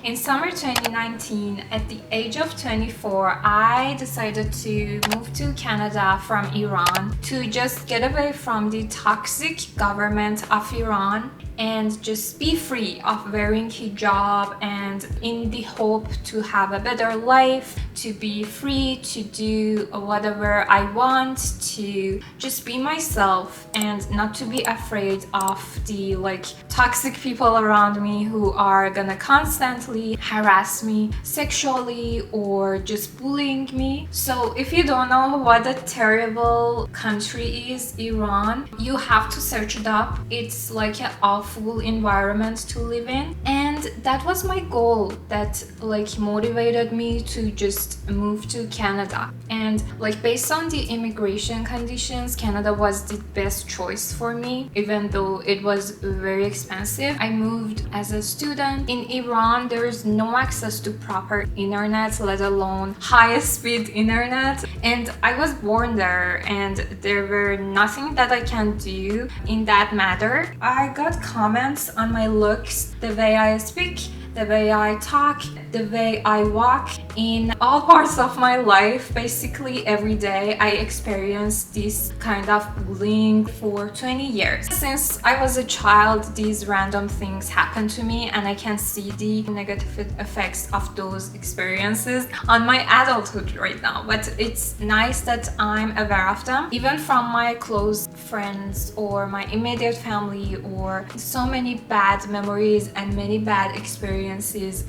In summer 2019, at the age of 24, I decided to move to Canada from Iran to just get away from the toxic government of Iran and just be free of wearing hijab, and in the hope to have a better life, to be free to do whatever I want, to just be myself and not to be afraid of the toxic people around me who are gonna constantly harass me sexually or just bullying me. So if you don't know what a terrible country is Iran, you have to search it up. It's like an awful environment to live in, and that was my goal that motivated me to just move to Canada. And based on the immigration conditions, Canada was the best choice for me, even though it was very expensive. I moved as a student. In Iran, there is no access to proper internet, let alone high-speed internet, and I was born there and there were nothing that I can do in that matter. I got comments on my looks, the way I speak, the way I talk, the way I walk. In all parts of my life, basically every day, I experienced this kind of bullying for 20 years. Since I was a child, these random things happen to me, and I can see the negative effects of those experiences on my adulthood right now. But it's nice that I'm aware of them, even from my close friends or my immediate family, or so many bad memories and many bad experiences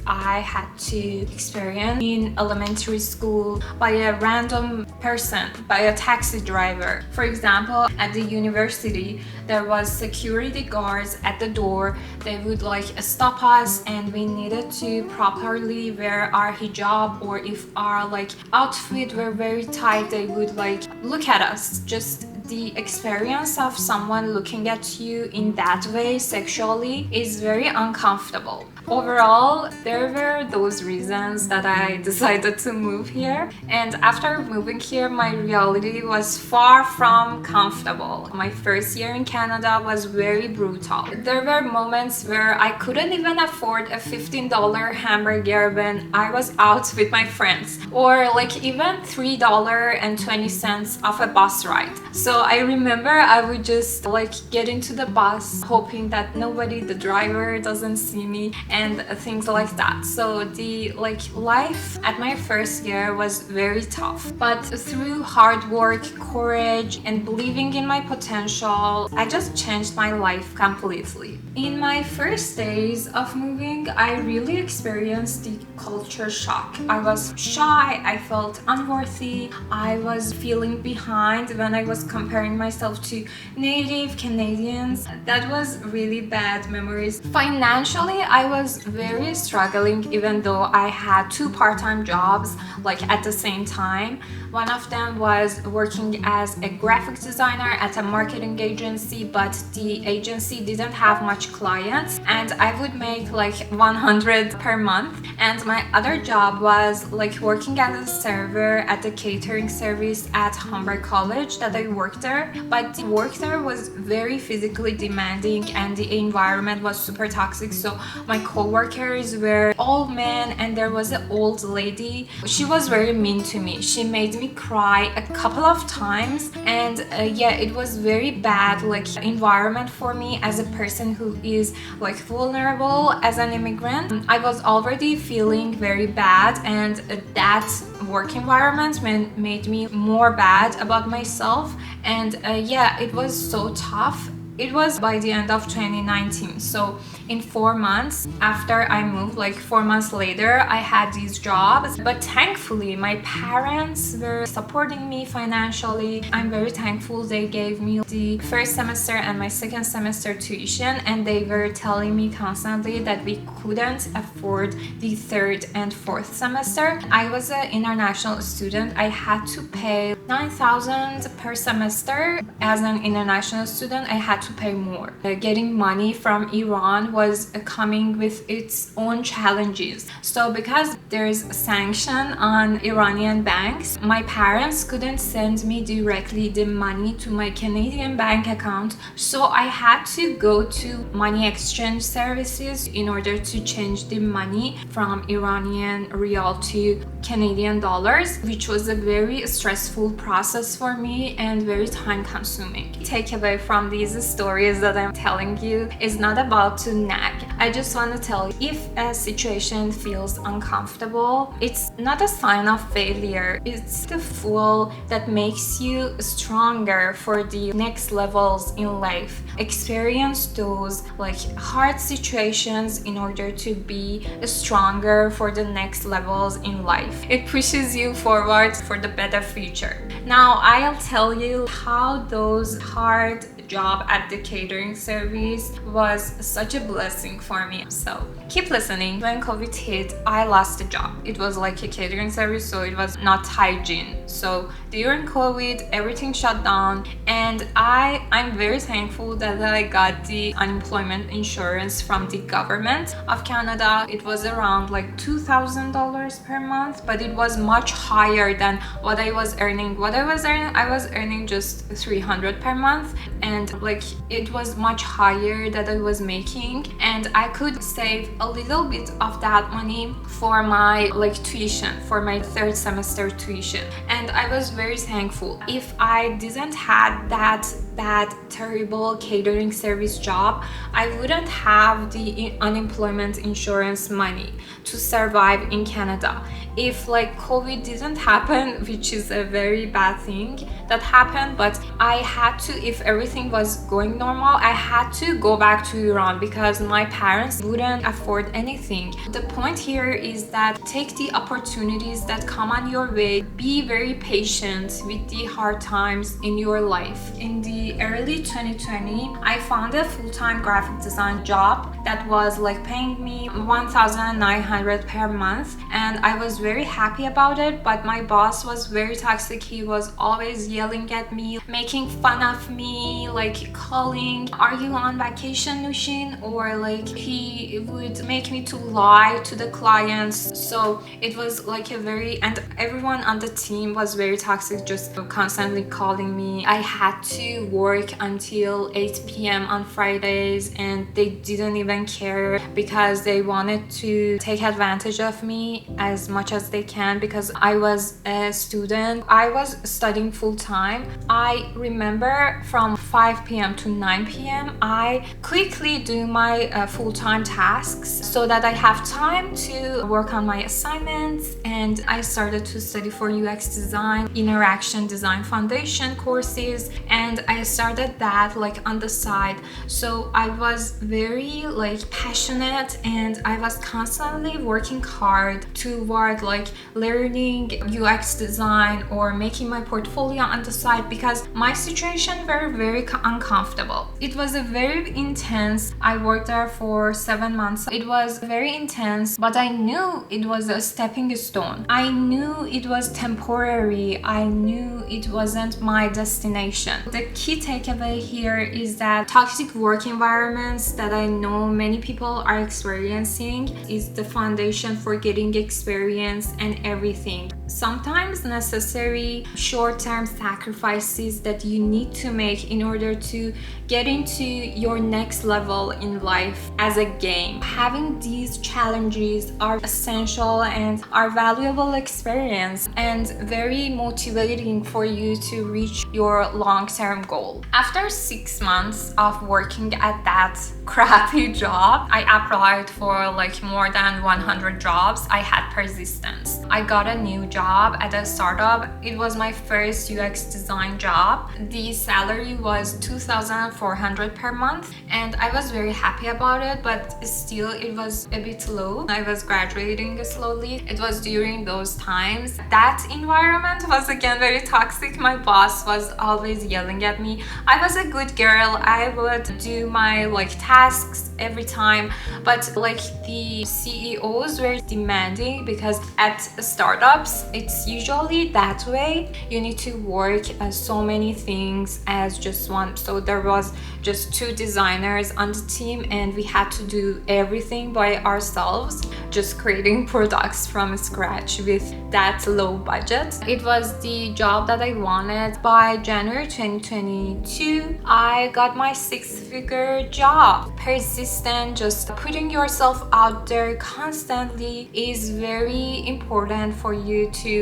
I had to experience in elementary school by a random person, by a taxi driver. For example, at the university, there was security guards at the door. They would stop us, and we needed to properly wear our hijab, or if our outfit were very tight, they would look at us. Just the experience of someone looking at you in that way sexually is very uncomfortable. Overall, there were those reasons that I decided to move here, and after moving here, my reality was far from comfortable. My first year in Canada was very brutal. There were moments where I couldn't even afford a $15 hamburger when I was out with my friends, or even $3.20 of a bus ride. So I remember I would just get into the bus hoping that nobody, the driver, doesn't see me, and things like that. So the life at my first year was very tough, but through hard work, courage, and believing in my potential, I just changed my life completely. In my first days of moving, I really experienced the culture shock. I was shy, I felt unworthy, I was feeling behind when I was comparing myself to native Canadians. That was really bad memories. Financially, I was very struggling, even though I had two part-time jobs at the same time. One of them was working as a graphic designer at a marketing agency, but the agency didn't have much clients, and I would make 100 per month. And my other job was working as a server at the catering service at Humber College that I worked there. But the work there was very physically demanding, and the environment was super toxic. So my co-workers were all men, and there was an old lady. She was very mean to me. She made me cry a couple of times, and it was very bad environment for me as a person who is vulnerable as an immigrant. I was already feeling very bad, and that work environment made me more bad about myself, and it was so tough. It was by the end of 2019, so in 4 months after I moved, 4 months later, I had these jobs. But thankfully, my parents were supporting me financially. I'm very thankful. They gave me the first semester and my second semester tuition, and they were telling me constantly that we couldn't afford the third and fourth semester. I was an international student. I had to pay $9,000 per semester. As an international student, I had to pay more. Getting money from Iran was was coming with its own challenges. So because there's a sanction on Iranian banks, my parents couldn't send me directly the money to my Canadian bank account, so I had to go to money exchange services in order to change the money from Iranian rial to Canadian dollars, which was a very stressful process for me and very time consuming. Takeaway from these stories that I'm telling you is not about to nag. I just want to tell you, if a situation feels uncomfortable, it's not a sign of failure. It's the fuel that makes you stronger for the next levels in life. Experience those like hard situations in order to be stronger for the next levels in life. It pushes you forward for the better future. Now I'll tell you how those hard job at the catering service was such a blessing for me. So keep listening. When COVID hit, I lost a job. It was like a catering service, so it was not hygiene. So during COVID, everything shut down, and I'm very thankful that I got the unemployment insurance from the government of Canada. It was around like $2,000 per month, but it was much higher than what I was earning. I was earning just $300 per month, and like it was much higher that I was making, and I could save a little bit of that money for my like tuition, for my third semester tuition, and I was very thankful. If I didn't had that terrible catering service job, I wouldn't have the unemployment insurance money to survive in Canada. If like COVID didn't happen, which is a very bad thing that happened, but I had to, if everything was going normal, I had to go back to Iran because my parents wouldn't afford anything. The point here is that take the opportunities that come on your way. Be very patient with the hard times in your life. In the early 2020, I found a full-time graphic design job that was like paying me $1,900 per month, and I was very happy about it, but my boss was very toxic. He was always yelling at me, making fun of me, like calling, "Are you on vacation, Nushin?" Or like he would make me to lie to the clients. So it was like and everyone on the team was very toxic, just constantly calling me. I had to work until 8 p.m. on Fridays, and they didn't even care because they wanted to take advantage of me as much as they can because I was a student. I was studying full time. I remember from 5 p.m. to 9 p.m. I quickly do my full-time tasks so that I have time to work on my assignments, and I started to study for UX design, interaction design foundation courses, and I started that like on the side. So I was very like passionate, and I was constantly working hard toward like learning UX design or making my portfolio on the side because my situation were very uncomfortable. It was a very intense. I worked there for 7 months. It was very intense, but I knew it was a stepping stone. I knew it was temporary. I knew it wasn't my destination. The key takeaway here is that toxic work environments that I know many people are experiencing is the foundation for getting experience and everything. Sometimes necessary short-term sacrifices that you need to make in order to get into your next level in life as a game. Having these challenges are essential and are valuable experience and very motivating for you to reach your long-term goal. After 6 months of working at that crappy job, I applied for like more than 100 jobs. I had persistence. I got a new job at a startup. It was my first UX design job. The salary was $2,400 per month, and I was very happy about it, but still it was a bit low. I was graduating slowly. It was during those times. That environment was again very toxic. My boss was always yelling at me. I was a good girl. I would do my like tasks every time. But like the CEOs were demanding, because at startups it's usually that way. You need to work so many things as just one. So there was just 2 designers on the team, and we had to do everything by ourselves, just creating products from scratch with that low budget. It was the job that I wanted. By January 2022, I got my 6-figure job. Persistent, just putting yourself out there constantly is very important for you to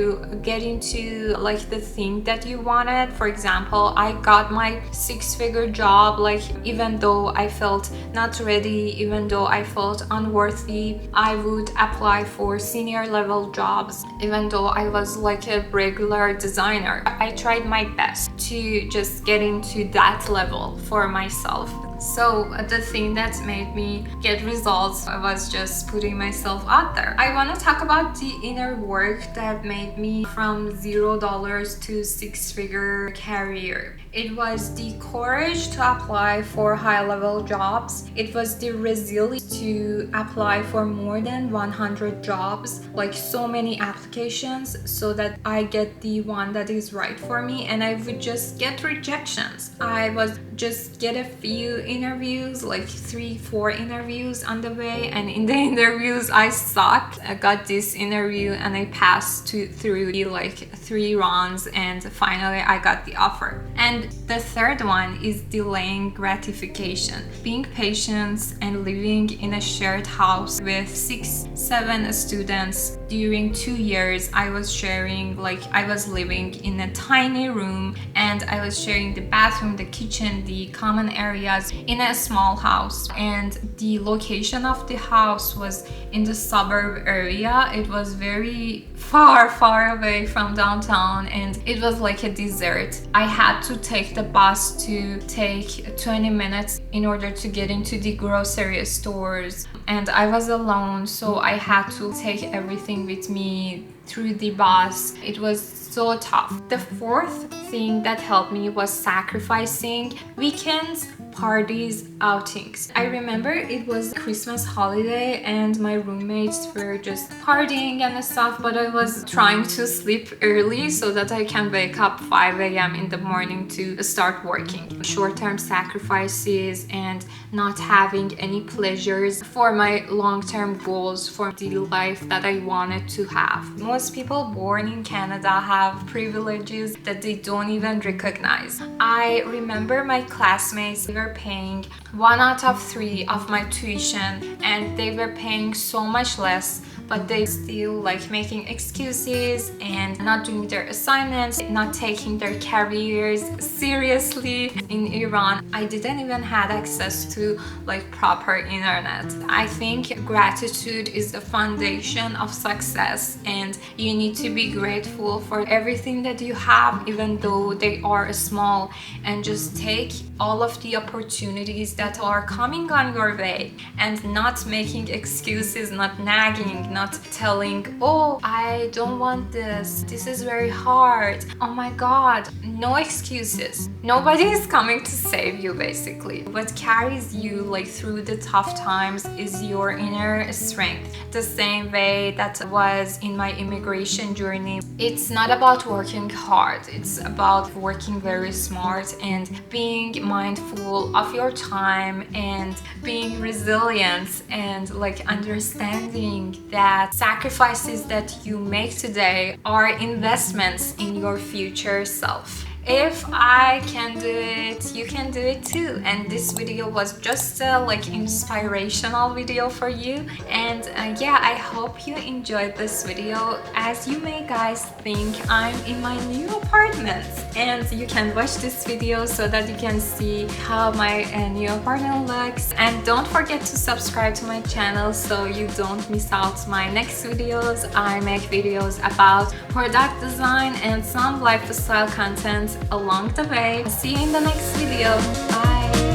get into like the thing that you wanted. For example, I got my 6-figure job, like even though I felt not ready, even though I felt unworthy, I would apply for senior level jobs even though I was like a regular designer. I tried my best to just get into that level for myself. So the thing that made me get results was just putting myself out there. I want to talk about the inner work that made me from $0 to 6-figure career. It was the courage to apply for high-level jobs. It was the resilience to apply for more than 100 jobs, like so many applications, so that I get the one that is right for me, and I would just get rejections. I was just get a few interviews, like 3-4 interviews on the way, and in the interviews I sucked. I got this interview and I passed through like 3 rounds, and finally I got the offer. And the third one is delaying gratification. Being patient and living in a shared house with 6-7 students. During 2 years I was sharing, like I was living in a tiny room, and I was sharing the bathroom, the kitchen, the common areas in a small house. And the location of the house was in the suburb area. It was very far away from downtown, and it was like a desert. I had to take the bus to take 20 minutes in order to get into the grocery stores, and I was alone, so I had to take everything with me through the bus. It was so tough. The fourth thing that helped me was sacrificing weekends, parties, outings. I remember it was Christmas holiday and my roommates were just partying and stuff, but I was trying to sleep early so that I can wake up 5 a.m. in the morning to start working. Short-term sacrifices and not having any pleasures for my long-term goals, for the life that I wanted to have. Most people born in Canada have privileges that they don't even recognize. I remember my classmates were paying 1 out of 3 of my tuition, and they were paying so much less, but they still like making excuses and not doing their assignments, not taking their careers seriously. In Iran, I didn't even have access to like proper internet. I think gratitude is the foundation of success, and you need to be grateful for everything that you have, even though they are small, and just take all of the opportunities that are coming on your way, and not making excuses, not nagging, not telling, oh, I don't want this is very hard, oh my god. No excuses. Nobody is coming to save you. Basically, what carries you like through the tough times is your inner strength. The same way that was in my immigration journey. It's not about working hard, it's about working very smart and being mindful of your time and being resilient, and like understanding that sacrifices that you make today are investments in your future self. If I can do it, you can do it too. And this video was just a like inspirational video for you. And yeah, I hope you enjoyed this video. As you may guys think, I'm in my new apartment, and you can watch this video so that you can see how my new apartment looks. And don't forget to subscribe to my channel so you don't miss out my next videos. I make videos about product design and some lifestyle content along the way. See you in the next video. Bye.